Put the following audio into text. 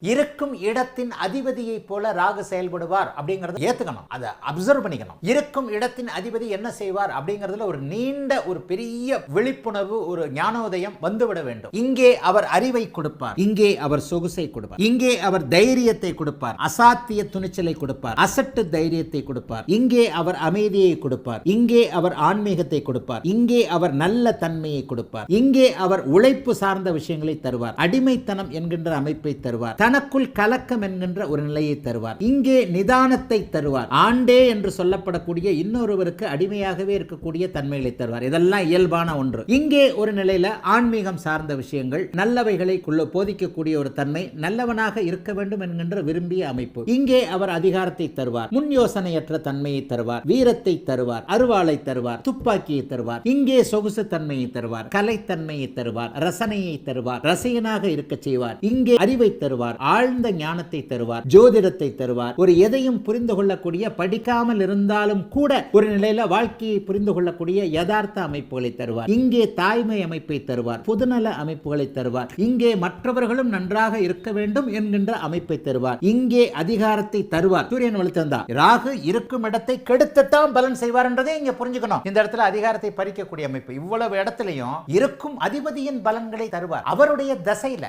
இருக்கும் இடத்தின் அதிபதியை போல ராகு செயல்படுவார் அப்படிங்கறத ஏத்துக்கணும். அதை அப்சர்வ் பண்ணிக்கணும். இருக்கும் இடத்தின் அதிபதி என்ன செய்வார் அப்படிங்கறதுல ஒரு நீண்ட ஒரு பெரிய விழிப்புணர்வு, ஒரு ஞானோதயம் வந்துவிட வேண்டும். இங்கே அவர் அறிவை கொடுப்பார், இங்கே அவர் சொகுசை கொடுப்பார், இங்கே அவர் தைரியத்தை கொடுப்பார், அசாத்திய துணிச்சலை கொடுப்பார், அசட்டு தைரியத்தை கொடுப்பார், இங்கே அவர் அமைதியை கொடுப்பார், இங்கே அவர் ஆன்மீகத்தை கொடுப்பார், இங்கே அவர் நல்ல தன்மையை கொடுப்பார், இங்கே அவர் உழைப்பு சார்ந்த விஷயங்களை தருவார், அடிமைத்தனம் என்கின்ற அமைப்பை தருவார், தனக்குள் கலக்கம் என்கின்ற ஒரு நிலையை தருவார், இங்கே நிதானத்தை தருவார், ஆண்டே என்று சொல்லப்படக்கூடிய இன்னொருவருக்கு அடிமையாகவே இருக்கக்கூடிய தன்மைகளை தருவார். இதெல்லாம் இயல்பான ஒன்று. இங்கே ஒரு நிலையில ஆன்மீகம் சார்ந்த விஷயங்கள், நல்லவைகளை போதிக்கக்கூடிய ஒரு தன்மை, நல்லவனாக இருக்க வேண்டும் என்கின்ற விரும்பிய அமைப்பு. இங்கே அவர் அதிகாரத்தை தருவார், முன் யோசனையற்ற தன்மையை தருவார், வீரத்தை தருவார், அருவாளை தருவார், துப்பாக்கியை தருவார், இங்கே சொகுசு தன்மையை தருவார், கலைத்தன்மையை தருவார், ரசனையை தருவார், ரசிகனாக இருக்க செய்வார், இங்கே அறிவை தருவார், ஆழ்ந்த ஞானத்தை தருவார், ஜோதிடத்தை தருவார், ஒரு எதையும் புரிந்து கொள்ளக்கூடிய, படிக்காமல் இருந்தாலும் கூட ஒரு நிலையில வாழ்க்கையை புரிந்து கொள்ளக்கூடிய யதார்த்த அமைப்புகளை தருவார், இங்கே தாய்மை அமைப்பை தருவார், புதுநல அமைப்புகளை தருவார், இங்கே மற்றவர்களும் நன்றாக இருக்க வேண்டும் என்கின்ற அமைப்பை தருவார், இங்கே அதிகாரத்தை தருவார். சூரியன் வலுத்தந்தா ராகு இருக்கும் இடத்தை கெடுத்துட்டான் பலன் செய்வார் என்றதை இங்க புரிஞ்சுக்கணும். இந்த இடத்துல அதிகாரத்தை பறிக்கக்கூடிய அமைப்பு. இவ்வளவு இடத்திலையும் இருக்கும் அதிபதியின் பலன்களை தருவார் அவருடைய தசையில.